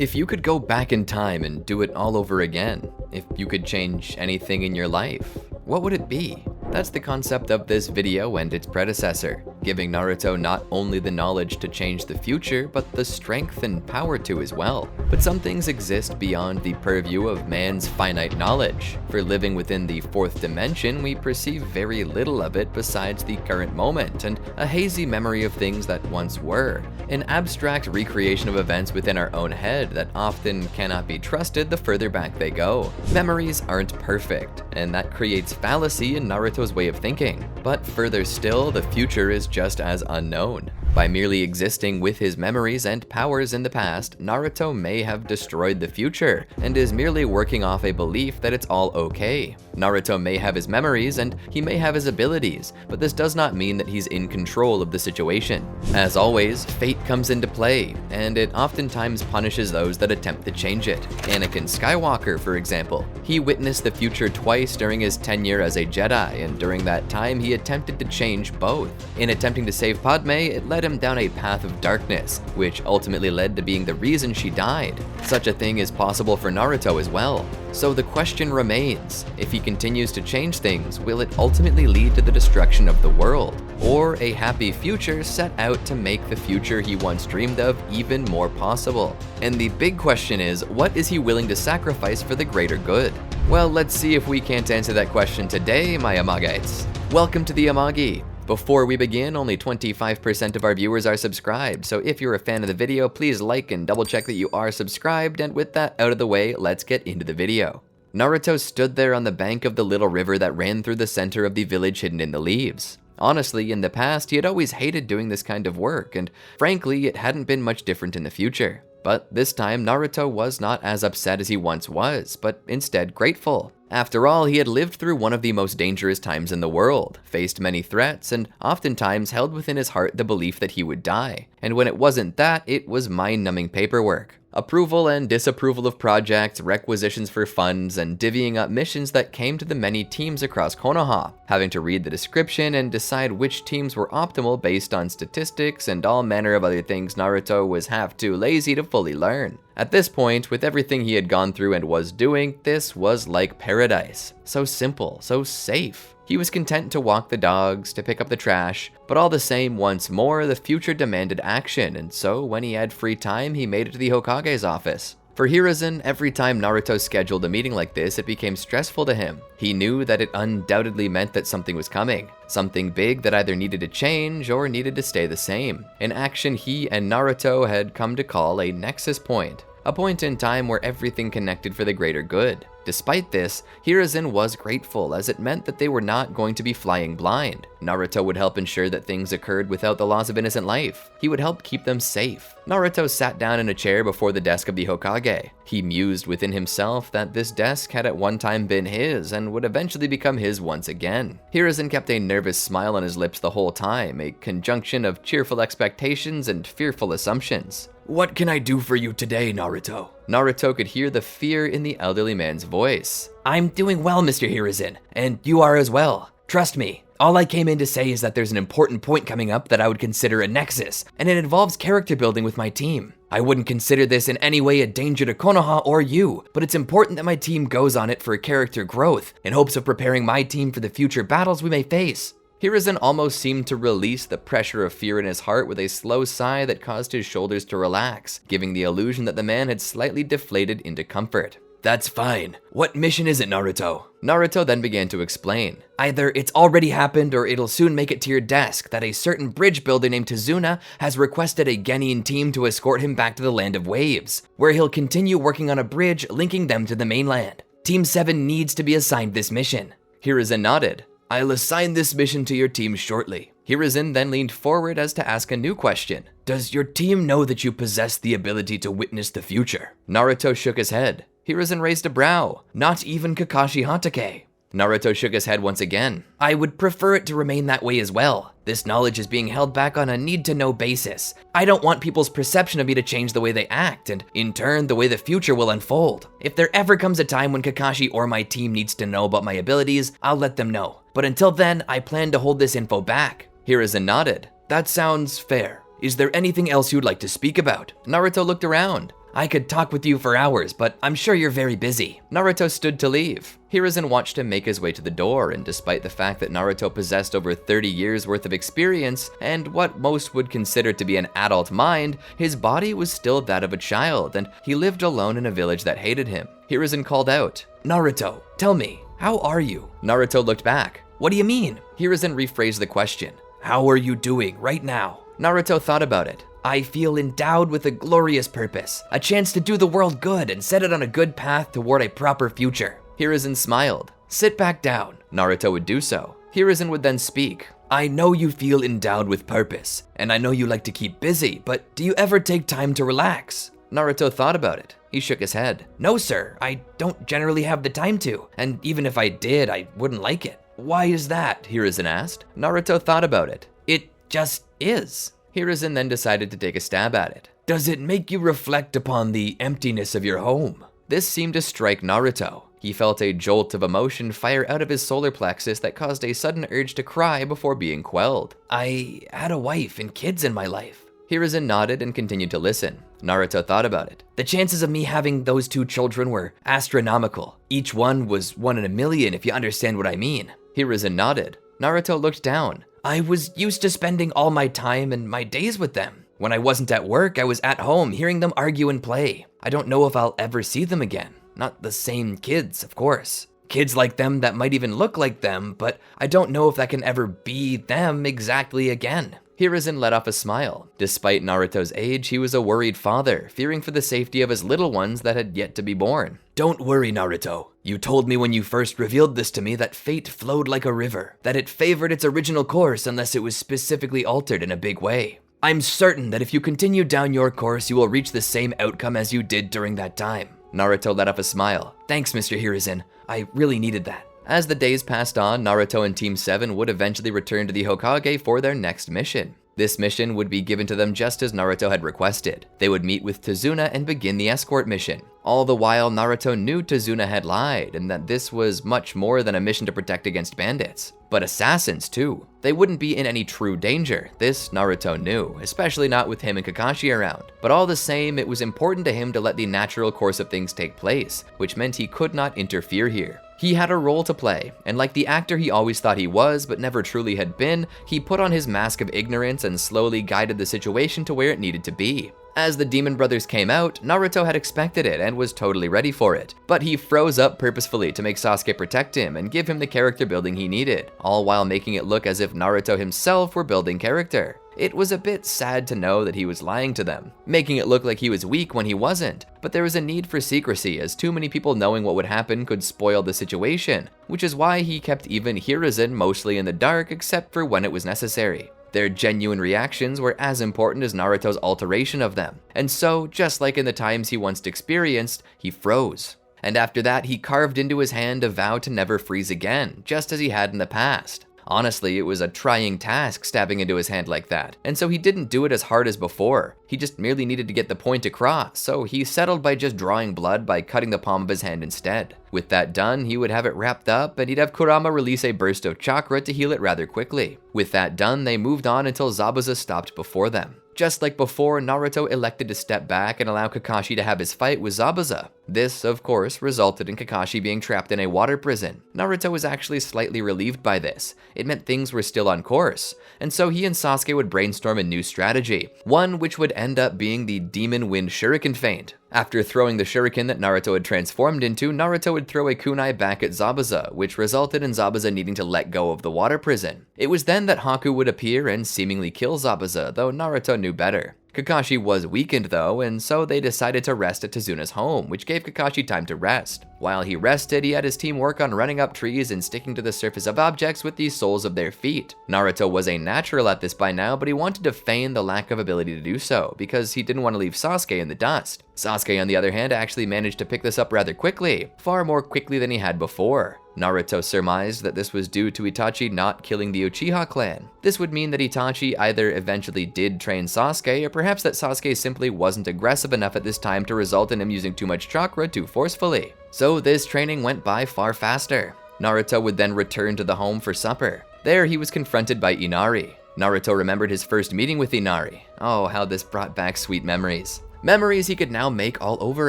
If you could go back in time and do it all over again, if you could change anything in your life, what would it be? That's the concept of this video and its predecessor, giving Naruto not only the knowledge to change the future, but the strength and power to as well. But some things exist beyond the purview of man's finite knowledge. For living within the fourth dimension, we perceive very little of it besides the current moment and a hazy memory of things that once were, an abstract recreation of events within our own head that often cannot be trusted the further back they go. Memories aren't perfect, and that creates fallacy in Naruto's way of thinking. But further still, the future is just as unknown. By merely existing with his memories and powers in the past, Naruto may have destroyed the future, and is merely working off a belief that it's all okay. Naruto may have his memories, and he may have his abilities, but this does not mean that he's in control of the situation. As always, fate comes into play, and it oftentimes punishes those that attempt to change it. Anakin Skywalker, for example. He witnessed the future twice during his tenure as a Jedi, and during that time he attempted to change both. In attempting to save Padme, it led him down a path of darkness, which ultimately led to being the reason she died. Such a thing is possible for Naruto as well. So the question remains, if he continues to change things, will it ultimately lead to the destruction of the world? Or a happy future set out to make the future he once dreamed of even more possible? And the big question is, what is he willing to sacrifice for the greater good? Well, let's see if we can't answer that question today, my Amagites. Welcome to the Amagi. Before we begin, only 25% of our viewers are subscribed, so if you're a fan of the video, please like and double check that you are subscribed, and with that out of the way, let's get into the video. Naruto stood there on the bank of the little river that ran through the center of the village hidden in the leaves. Honestly, in the past, he had always hated doing this kind of work, and frankly, it hadn't been much different in the future. But this time, Naruto was not as upset as he once was, but instead grateful. After all, he had lived through one of the most dangerous times in the world, faced many threats, and oftentimes held within his heart the belief that he would die. And when it wasn't that, it was mind-numbing paperwork. Approval and disapproval of projects, requisitions for funds, and divvying up missions that came to the many teams across Konoha, having to read the description and decide which teams were optimal based on statistics and all manner of other things Naruto was half too lazy to fully learn. At this point, with everything he had gone through and was doing, this was like paradise. So simple, so safe. He was content to walk the dogs, to pick up the trash, but all the same, once more, the future demanded action, and so when he had free time, he made it to the Hokage's office. For Hiruzen, every time Naruto scheduled a meeting like this, it became stressful to him. He knew that it undoubtedly meant that something was coming. Something big that either needed to change or needed to stay the same. An action he and Naruto had come to call a nexus point. A point in time where everything connected for the greater good. Despite this, Hiruzen was grateful, as it meant that they were not going to be flying blind. Naruto would help ensure that things occurred without the loss of innocent life. He would help keep them safe. Naruto sat down in a chair before the desk of the Hokage. He mused within himself that this desk had at one time been his and would eventually become his once again. Hiruzen kept a nervous smile on his lips the whole time, a conjunction of cheerful expectations and fearful assumptions. "What can I do for you today, Naruto?" Naruto could hear the fear in the elderly man's voice. "I'm doing well, Mr. Hiruzen, and you are as well. Trust me. All I came in to say is that there's an important point coming up that I would consider a nexus, and it involves character building with my team. I wouldn't consider this in any way a danger to Konoha or you, but it's important that my team goes on it for character growth, in hopes of preparing my team for the future battles we may face." Hiruzen almost seemed to release the pressure of fear in his heart with a slow sigh that caused his shoulders to relax, giving the illusion that the man had slightly deflated into comfort. "That's fine. What mission is it, Naruto?" Naruto then began to explain. "Either it's already happened or it'll soon make it to your desk that a certain bridge builder named Tazuna has requested a Genin team to escort him back to the Land of Waves, where he'll continue working on a bridge linking them to the mainland. Team 7 needs to be assigned this mission." Hiruzen nodded. "I'll assign this mission to your team shortly." Hiruzen then leaned forward as to ask a new question. "Does your team know that you possess the ability to witness the future?" Naruto shook his head. Hiruzen raised a brow. "Not even Kakashi Hatake." Naruto shook his head once again. "I would prefer it to remain that way as well. This knowledge is being held back on a need-to-know basis. I don't want people's perception of me to change the way they act, and in turn, the way the future will unfold. If there ever comes a time when Kakashi or my team needs to know about my abilities, I'll let them know. But until then, I plan to hold this info back." Hiruzen nodded. "That sounds fair. Is there anything else you'd like to speak about?" Naruto looked around. I could talk with you for hours, but I'm sure you're very busy. Naruto stood to leave. Hiruzen watched him make his way to the door, and despite the fact that Naruto possessed over 30 years worth of experience and what most would consider to be an adult mind, his body was still that of a child, and he lived alone in a village that hated him. Hiruzen called out, "Naruto, tell me, how are you?" Naruto looked back. "What do you mean?" Hiruzen rephrased the question. "How are you doing right now?" Naruto thought about it. "I feel endowed with a glorious purpose, a chance to do the world good and set it on a good path toward a proper future." Hiruzen smiled. "Sit back down." Naruto would do so. Hiruzen would then speak. "I know you feel endowed with purpose, and I know you like to keep busy, but do you ever take time to relax?" Naruto thought about it. He shook his head. "No, sir, I don't generally have the time to, and even if I did, I wouldn't like it." "Why is that?" Hiruzen asked. Naruto thought about it. "It just is." Hiruzen then decided to take a stab at it. "Does it make you reflect upon the emptiness of your home?" This seemed to strike Naruto. He felt a jolt of emotion fire out of his solar plexus that caused a sudden urge to cry before being quelled. "I had a wife and kids in my life." Hiruzen nodded and continued to listen. Naruto thought about it. "The chances of me having those 2 children were astronomical. Each one was 1 in a million, if you understand what I mean." Hiruzen nodded. Naruto looked down. "I was used to spending all my time and my days with them. When I wasn't at work, I was at home hearing them argue and play. I don't know if I'll ever see them again. Not the same kids, of course. Kids like them that might even look like them, but I don't know if that can ever be them exactly again." Hiruzen let off a smile. Despite Naruto's age, he was a worried father, fearing for the safety of his little ones that had yet to be born. "Don't worry, Naruto. You told me when you first revealed this to me that fate flowed like a river, that it favored its original course unless it was specifically altered in a big way. I'm certain that if you continue down your course, you will reach the same outcome as you did during that time." Naruto let off a smile. "Thanks, Mr. Hiruzen. I really needed that." As the days passed on, Naruto and Team 7 would eventually return to the Hokage for their next mission. This mission would be given to them just as Naruto had requested. They would meet with Tazuna and begin the escort mission. All the while, Naruto knew Tazuna had lied and that this was much more than a mission to protect against bandits, but assassins too. They wouldn't be in any true danger. This Naruto knew, especially not with him and Kakashi around. But all the same, it was important to him to let the natural course of things take place, which meant he could not interfere here. He had a role to play, and like the actor he always thought he was but never truly had been, he put on his mask of ignorance and slowly guided the situation to where it needed to be. As the Demon Brothers came out, Naruto had expected it and was totally ready for it, but he froze up purposefully to make Sasuke protect him and give him the character building he needed, all while making it look as if Naruto himself were building character. It was a bit sad to know that he was lying to them, making it look like he was weak when he wasn't, but there was a need for secrecy as too many people knowing what would happen could spoil the situation, which is why he kept even Hiruzen mostly in the dark except for when it was necessary. Their genuine reactions were as important as Naruto's alteration of them, and so, just like in the times he once experienced, he froze. And after that, he carved into his hand a vow to never freeze again, just as he had in the past. Honestly, it was a trying task stabbing into his hand like that, and so he didn't do it as hard as before. He just merely needed to get the point across, so he settled by just drawing blood by cutting the palm of his hand instead. With that done, he would have it wrapped up, and he'd have Kurama release a burst of chakra to heal it rather quickly. With that done, they moved on until Zabuza stopped before them. Just like before, Naruto elected to step back and allow Kakashi to have his fight with Zabuza. This, of course, resulted in Kakashi being trapped in a water prison. Naruto was actually slightly relieved by this. It meant things were still on course, and so he and Sasuke would brainstorm a new strategy, one which would end up being the Demon Wind Shuriken feint. After throwing the shuriken that Naruto had transformed into, Naruto would throw a kunai back at Zabuza, which resulted in Zabuza needing to let go of the water prison. It was then that Haku would appear and seemingly kill Zabuza, though Naruto knew better. Kakashi was weakened though, and so they decided to rest at Tazuna's home, which gave Kakashi time to rest. While he rested, he had his team work on running up trees and sticking to the surface of objects with the soles of their feet. Naruto was a natural at this by now, but he wanted to feign the lack of ability to do so, because he didn't want to leave Sasuke in the dust. Sasuke, on the other hand, actually managed to pick this up rather quickly, far more quickly than he had before. Naruto surmised that this was due to Itachi not killing the Uchiha clan. This would mean that Itachi either eventually did train Sasuke, or perhaps that Sasuke simply wasn't aggressive enough at this time to result in him using too much chakra too forcefully. So this training went by far faster. Naruto would then return to the home for supper. There he was confronted by Inari. Naruto remembered his first meeting with Inari. Oh, how this brought back sweet memories. Memories he could now make all over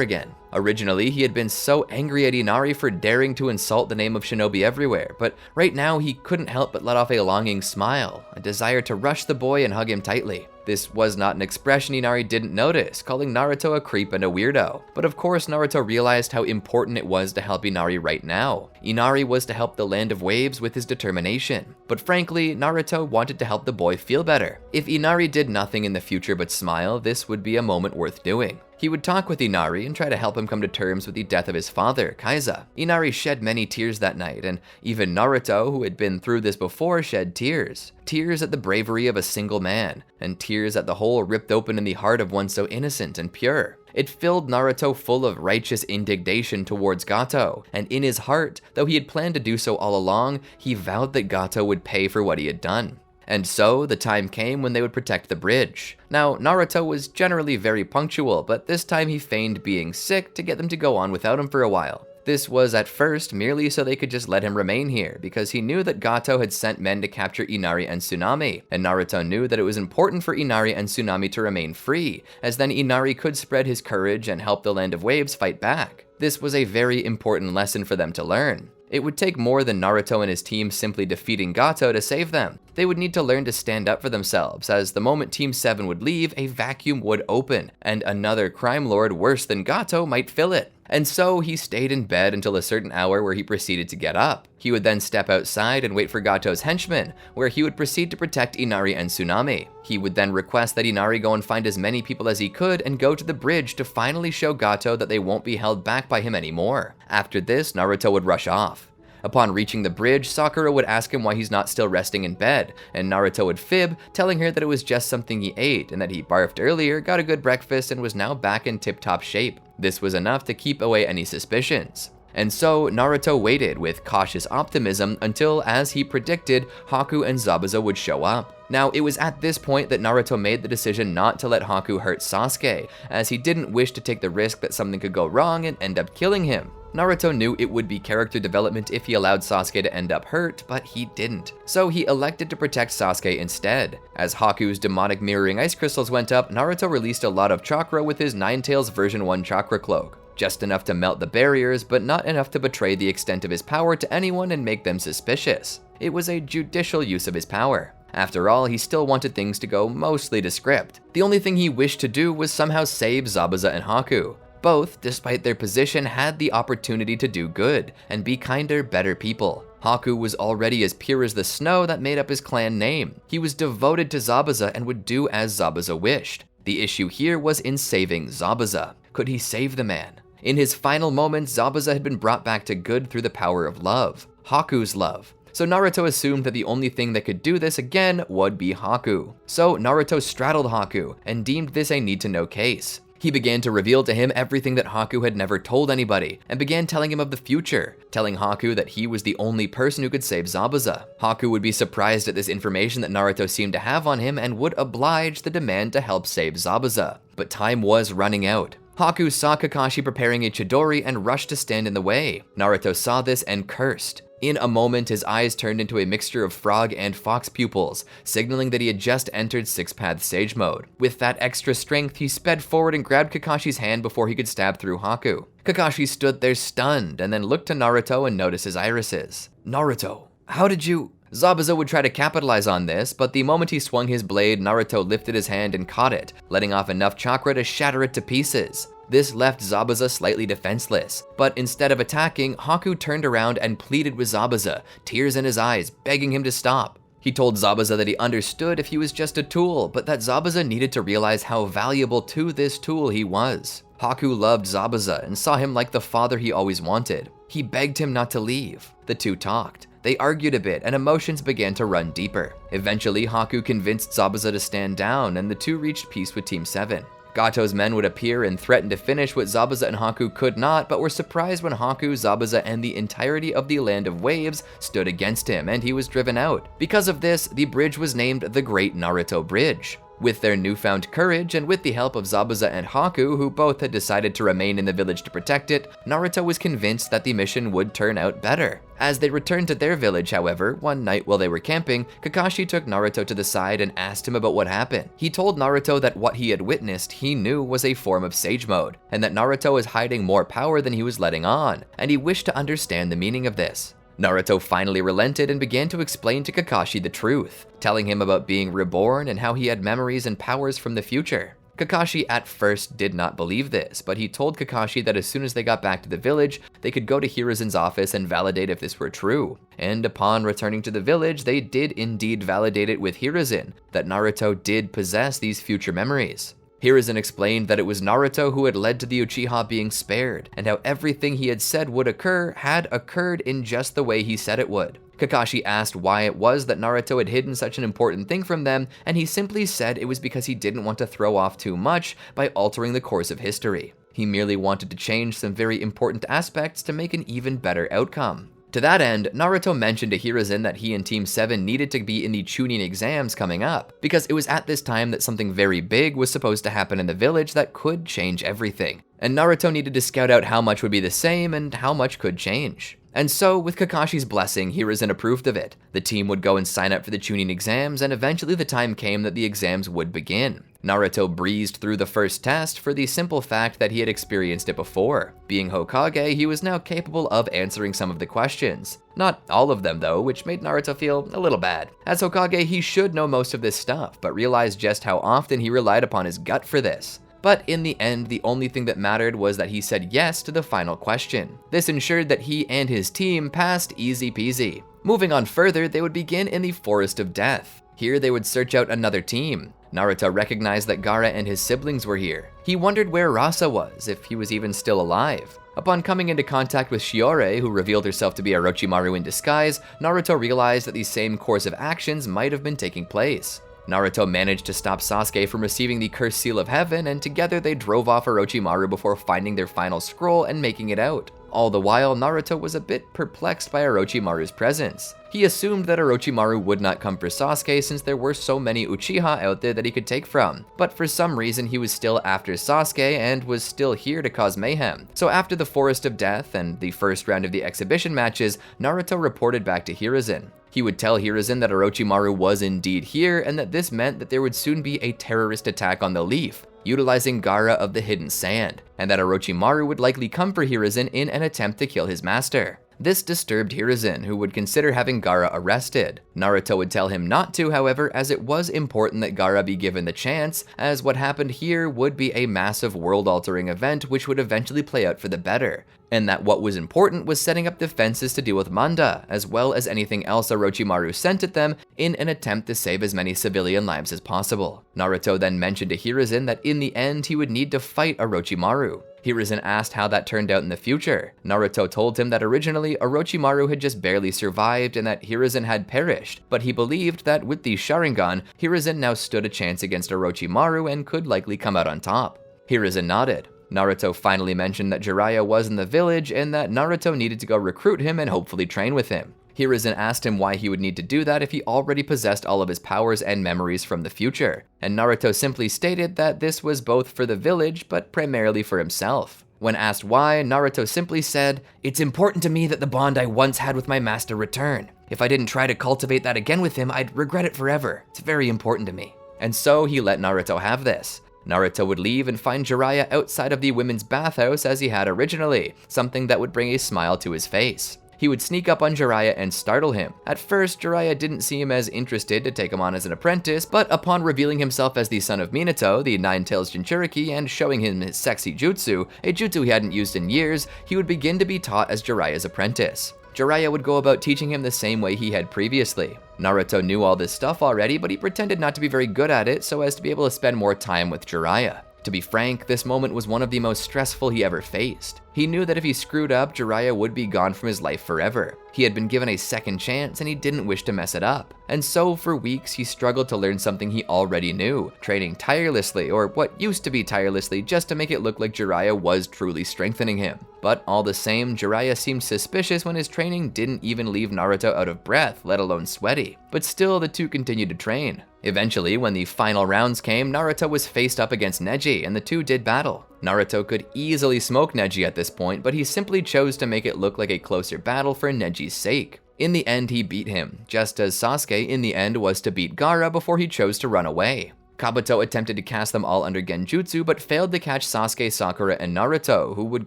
again. Originally, he had been so angry at Inari for daring to insult the name of shinobi everywhere, but right now he couldn't help but let off a longing smile, a desire to rush the boy and hug him tightly. This was not an expression Inari didn't notice, calling Naruto a creep and a weirdo. But of course, Naruto realized how important it was to help Inari right now. Inari was to help the Land of Waves with his determination. But frankly, Naruto wanted to help the boy feel better. If Inari did nothing in the future but smile, this would be a moment worth doing. He would talk with Inari and try to help him come to terms with the death of his father, Kaiza. Inari shed many tears that night, and even Naruto, who had been through this before, shed tears. Tears at the bravery of a single man, and tears at the hole ripped open in the heart of one so innocent and pure. It filled Naruto full of righteous indignation towards Gato, and in his heart, though he had planned to do so all along, he vowed that Gato would pay for what he had done. And so, the time came when they would protect the bridge. Now, Naruto was generally very punctual, but this time he feigned being sick to get them to go on without him for a while. This was at first merely so they could just let him remain here, because he knew that Gato had sent men to capture Inari and Tsunami, and Naruto knew that it was important for Inari and Tsunami to remain free, as then Inari could spread his courage and help the Land of Waves fight back. This was a very important lesson for them to learn. It would take more than Naruto and his team simply defeating Gato to save them. They would need to learn to stand up for themselves, as the moment Team 7 would leave, a vacuum would open, and another crime lord worse than Gato might fill it. And so he stayed in bed until a certain hour where he proceeded to get up. He would then step outside and wait for Gato's henchmen, where he would proceed to protect Inari and Tsunami. He would then request that Inari go and find as many people as he could and go to the bridge to finally show Gato that they won't be held back by him anymore. After this, Naruto would rush off. Upon reaching the bridge, Sakura would ask him why he's not still resting in bed, and Naruto would fib, telling her that it was just something he ate and that he barfed earlier, got a good breakfast, and was now back in tip-top shape. This was enough to keep away any suspicions. And so, Naruto waited with cautious optimism until, as he predicted, Haku and Zabuza would show up. Now, it was at this point that Naruto made the decision not to let Haku hurt Sasuke, as he didn't wish to take the risk that something could go wrong and end up killing him. Naruto knew it would be character development if he allowed Sasuke to end up hurt, but he didn't. So he elected to protect Sasuke instead. As Haku's demonic mirroring ice crystals went up, Naruto released a lot of chakra with his Ninetales version 1 chakra cloak. Just enough to melt the barriers, but not enough to betray the extent of his power to anyone and make them suspicious. It was a judicial use of his power. After all, he still wanted things to go mostly to script. The only thing he wished to do was somehow save Zabuza and Haku. Both, despite their position, had the opportunity to do good and be kinder, better people. Haku was already as pure as the snow that made up his clan name. He was devoted to Zabuza and would do as Zabuza wished. The issue here was in saving Zabuza. Could he save the man? In his final moments, Zabuza had been brought back to good through the power of love, Haku's love. So Naruto assumed that the only thing that could do this again would be Haku. So Naruto straddled Haku and deemed this a need-to-know case. He began to reveal to him everything that Haku had never told anybody, and began telling him of the future, telling Haku that he was the only person who could save Zabuza. Haku would be surprised at this information that Naruto seemed to have on him and would oblige the demand to help save Zabuza. But time was running out. Haku saw Kakashi preparing a Chidori and rushed to stand in the way. Naruto saw this and cursed. In a moment, his eyes turned into a mixture of frog and fox pupils, signaling that he had just entered Six-Path Sage mode. With that extra strength, he sped forward and grabbed Kakashi's hand before he could stab through Haku. Kakashi stood there stunned, and then looked to Naruto and noticed his irises. "Naruto, how did you..." Zabuza would try to capitalize on this, but the moment he swung his blade, Naruto lifted his hand and caught it, letting off enough chakra to shatter it to pieces. This left Zabuza slightly defenseless, but instead of attacking, Haku turned around and pleaded with Zabuza, tears in his eyes, begging him to stop. He told Zabuza that he understood if he was just a tool, but that Zabuza needed to realize how valuable to this tool he was. Haku loved Zabuza and saw him like the father he always wanted. He begged him not to leave. The two talked. They argued a bit, and emotions began to run deeper. Eventually, Haku convinced Zabuza to stand down, and the two reached peace with Team 7. Gato's men would appear and threaten to finish what Zabuza and Haku could not, but were surprised when Haku, Zabuza, and the entirety of the Land of Waves stood against him, and he was driven out. Because of this, the bridge was named the Great Naruto Bridge. With their newfound courage and with the help of Zabuza and Haku, who both had decided to remain in the village to protect it, Naruto was convinced that the mission would turn out better. As they returned to their village, however, one night while they were camping, Kakashi took Naruto to the side and asked him about what happened. He told Naruto that what he had witnessed he knew was a form of Sage Mode, and that Naruto was hiding more power than he was letting on, and he wished to understand the meaning of this. Naruto finally relented and began to explain to Kakashi the truth, telling him about being reborn and how he had memories and powers from the future. Kakashi at first did not believe this, but he told Kakashi that as soon as they got back to the village, they could go to Hiruzen's office and validate if this were true. And upon returning to the village, they did indeed validate it with Hiruzen, that Naruto did possess these future memories. Hiruzen explained that it was Naruto who had led to the Uchiha being spared, and how everything he had said would occur had occurred in just the way he said it would. Kakashi asked why it was that Naruto had hidden such an important thing from them, and he simply said it was because he didn't want to throw off too much by altering the course of history. He merely wanted to change some very important aspects to make an even better outcome. To that end, Naruto mentioned to Hiruzen that he and Team 7 needed to be in the Chunin exams coming up, because it was at this time that something very big was supposed to happen in the village that could change everything. And Naruto needed to scout out how much would be the same and how much could change. And so, with Kakashi's blessing, Hiruzen approved of it. The team would go and sign up for the Chunin exams, and eventually the time came that the exams would begin. Naruto breezed through the first test for the simple fact that he had experienced it before. Being Hokage, he was now capable of answering some of the questions. Not all of them though, which made Naruto feel a little bad. As Hokage, he should know most of this stuff, but realized just how often he relied upon his gut for this. But in the end, the only thing that mattered was that he said yes to the final question. This ensured that he and his team passed easy peasy. Moving on further, they would begin in the Forest of Death. Here they would search out another team. Naruto recognized that Gaara and his siblings were here. He wondered where Rasa was, if he was even still alive. Upon coming into contact with Shiore, who revealed herself to be Orochimaru in disguise, Naruto realized that the same course of actions might have been taking place. Naruto managed to stop Sasuke from receiving the Cursed Seal of Heaven, and together they drove off Orochimaru before finding their final scroll and making it out. All the while, Naruto was a bit perplexed by Orochimaru's presence. He assumed that Orochimaru would not come for Sasuke since there were so many Uchiha out there that he could take from, but for some reason he was still after Sasuke and was still here to cause mayhem. So after the Forest of Death and the first round of the exhibition matches, Naruto reported back to Hiruzen. He would tell Hiruzen that Orochimaru was indeed here and that this meant that there would soon be a terrorist attack on the Leaf, utilizing Gaara of the Hidden Sand, and that Orochimaru would likely come for Hiruzen in an attempt to kill his master. This disturbed Hiruzen, who would consider having Gaara arrested. Naruto would tell him not to, however, as it was important that Gaara be given the chance, as what happened here would be a massive world-altering event which would eventually play out for the better, and that what was important was setting up defenses to deal with Manda, as well as anything else Orochimaru sent at them in an attempt to save as many civilian lives as possible. Naruto then mentioned to Hiruzen that in the end he would need to fight Orochimaru. Hiruzen asked how that turned out in the future. Naruto told him that originally Orochimaru had just barely survived and that Hiruzen had perished, but he believed that with the Sharingan, Hiruzen now stood a chance against Orochimaru and could likely come out on top. Hiruzen nodded. Naruto finally mentioned that Jiraiya was in the village and that Naruto needed to go recruit him and hopefully train with him. Hiruzen asked him why he would need to do that if he already possessed all of his powers and memories from the future, and Naruto simply stated that this was both for the village, but primarily for himself. When asked why, Naruto simply said, "It's important to me that the bond I once had with my master return. If I didn't try to cultivate that again with him, I'd regret it forever. It's very important to me." And so he let Naruto have this. Naruto would leave and find Jiraiya outside of the women's bathhouse as he had originally, something that would bring a smile to his face. He would sneak up on Jiraiya and startle him. At first, Jiraiya didn't seem as interested to take him on as an apprentice, but upon revealing himself as the son of Minato, the Nine-Tails Jinchuriki, and showing him his sexy jutsu, a jutsu he hadn't used in years, he would begin to be taught as Jiraiya's apprentice. Jiraiya would go about teaching him the same way he had previously. Naruto knew all this stuff already, but he pretended not to be very good at it so as to be able to spend more time with Jiraiya. To be frank, this moment was one of the most stressful he ever faced. He knew that if he screwed up, Jiraiya would be gone from his life forever. He had been given a second chance and he didn't wish to mess it up. And so for weeks he struggled to learn something he already knew, training tirelessly, or what used to be tirelessly, just to make it look like Jiraiya was truly strengthening him. But all the same, Jiraiya seemed suspicious when his training didn't even leave Naruto out of breath, let alone sweaty. But still, the two continued to train. Eventually, when the final rounds came, Naruto was faced up against Neji, and the two did battle. Naruto could easily smoke Neji at this point, but he simply chose to make it look like a closer battle for Neji's sake. In the end, he beat him, just as Sasuke in the end was to beat Gaara before he chose to run away. Kabuto attempted to cast them all under Genjutsu, but failed to catch Sasuke, Sakura, and Naruto, who would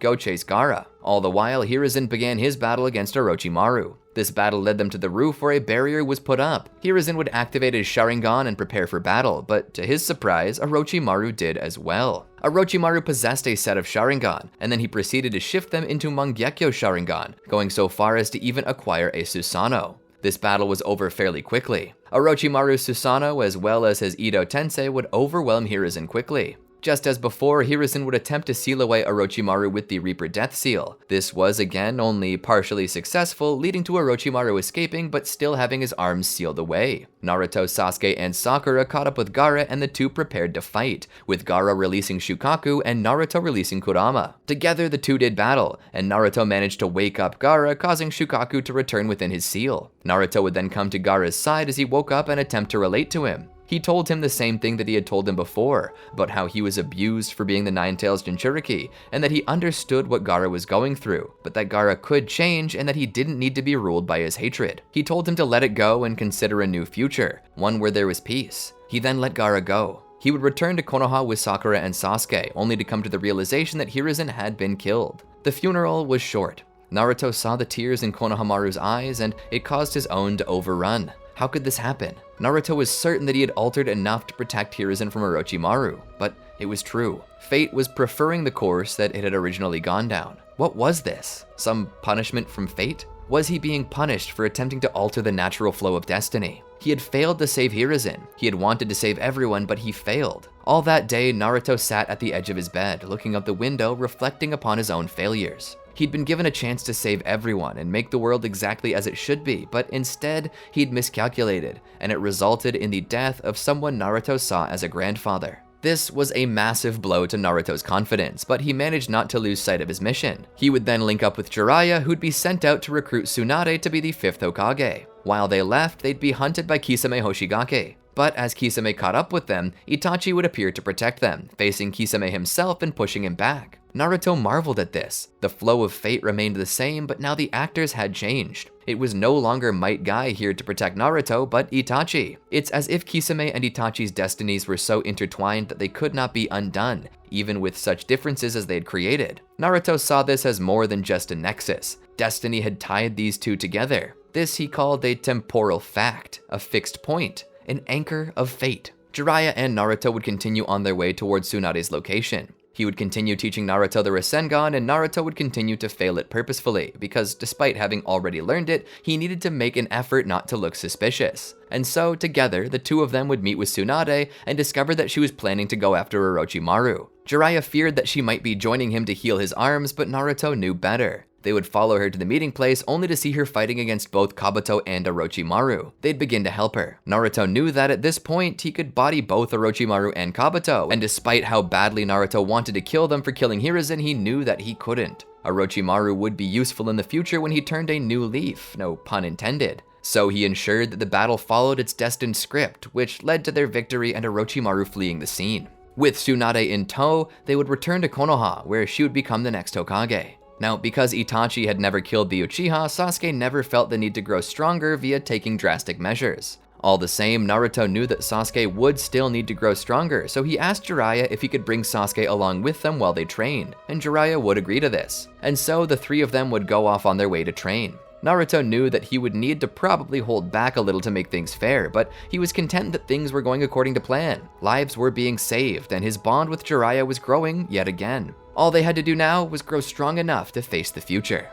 go chase Gaara. All the while, Hiruzen began his battle against Orochimaru. This battle led them to the roof where a barrier was put up. Hiruzen would activate his Sharingan and prepare for battle, but to his surprise, Orochimaru did as well. Orochimaru possessed a set of Sharingan, and then he proceeded to shift them into Mangekyo Sharingan, going so far as to even acquire a Susanoo. This battle was over fairly quickly. Orochimaru's Susanoo, as well as his Edo Tensei, would overwhelm Hiruzen quickly. Just as before, Hiruzen would attempt to seal away Orochimaru with the Reaper Death Seal. This was again only partially successful, leading to Orochimaru escaping but still having his arms sealed away. Naruto, Sasuke, and Sakura caught up with Gaara and the two prepared to fight, with Gaara releasing Shukaku and Naruto releasing Kurama. Together the two did battle, and Naruto managed to wake up Gaara, causing Shukaku to return within his seal. Naruto would then come to Gaara's side as he woke up and attempt to relate to him. He told him the same thing that he had told him before, about how he was abused for being the Nine-Tails Jinchuriki, and that he understood what Gaara was going through, but that Gaara could change and that he didn't need to be ruled by his hatred. He told him to let it go and consider a new future, one where there was peace. He then let Gaara go. He would return to Konoha with Sakura and Sasuke, only to come to the realization that Hiruzen had been killed. The funeral was short. Naruto saw the tears in Konohamaru's eyes, and it caused his own to overrun. How could this happen? Naruto was certain that he had altered enough to protect Hiruzen from Orochimaru, but it was true. Fate was preferring the course that it had originally gone down. What was this? Some punishment from fate? Was he being punished for attempting to alter the natural flow of destiny? He had failed to save Hiruzen. He had wanted to save everyone, but he failed. All that day, Naruto sat at the edge of his bed, looking out the window, reflecting upon his own failures. He'd been given a chance to save everyone and make the world exactly as it should be, but instead, he'd miscalculated, and it resulted in the death of someone Naruto saw as a grandfather. This was a massive blow to Naruto's confidence, but he managed not to lose sight of his mission. He would then link up with Jiraiya, who'd be sent out to recruit Tsunade to be the 5th Hokage. While they left, they'd be hunted by Kisame Hoshigaki. But as Kisame caught up with them, Itachi would appear to protect them, facing Kisame himself and pushing him back. Naruto marveled at this. The flow of fate remained the same, but now the actors had changed. It was no longer Might Guy here to protect Naruto, but Itachi. It's as if Kisame and Itachi's destinies were so intertwined that they could not be undone, even with such differences as they had created. Naruto saw this as more than just a nexus. Destiny had tied these two together. This he called a temporal fact, a fixed point, an anchor of fate. Jiraiya and Naruto would continue on their way towards Tsunade's location. He would continue teaching Naruto the Rasengan, and Naruto would continue to fail it purposefully, because despite having already learned it, he needed to make an effort not to look suspicious. And so, together, the two of them would meet with Tsunade and discover that she was planning to go after Orochimaru. Jiraiya feared that she might be joining him to heal his arms, but Naruto knew better. They would follow her to the meeting place only to see her fighting against both Kabuto and Orochimaru. They'd begin to help her. Naruto knew that at this point, he could body both Orochimaru and Kabuto, and despite how badly Naruto wanted to kill them for killing Hiruzen, he knew that he couldn't. Orochimaru would be useful in the future when he turned a new leaf, no pun intended. So he ensured that the battle followed its destined script, which led to their victory and Orochimaru fleeing the scene. With Tsunade in tow, they would return to Konoha, where she would become the next Hokage. Now, because Itachi had never killed the Uchiha, Sasuke never felt the need to grow stronger via taking drastic measures. All the same, Naruto knew that Sasuke would still need to grow stronger, so he asked Jiraiya if he could bring Sasuke along with them while they trained, and Jiraiya would agree to this. And so the three of them would go off on their way to train. Naruto knew that he would need to probably hold back a little to make things fair, but he was content that things were going according to plan. Lives were being saved, and his bond with Jiraiya was growing yet again. All they had to do now was grow strong enough to face the future.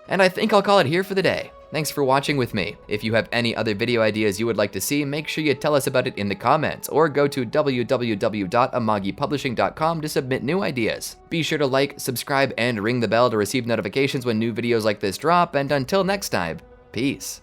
And I think I'll call it here for the day. Thanks for watching with me. If you have any other video ideas you would like to see, make sure you tell us about it in the comments, or go to www.amagipublishing.com to submit new ideas. Be sure to like, subscribe, and ring the bell to receive notifications when new videos like this drop, and until next time, peace.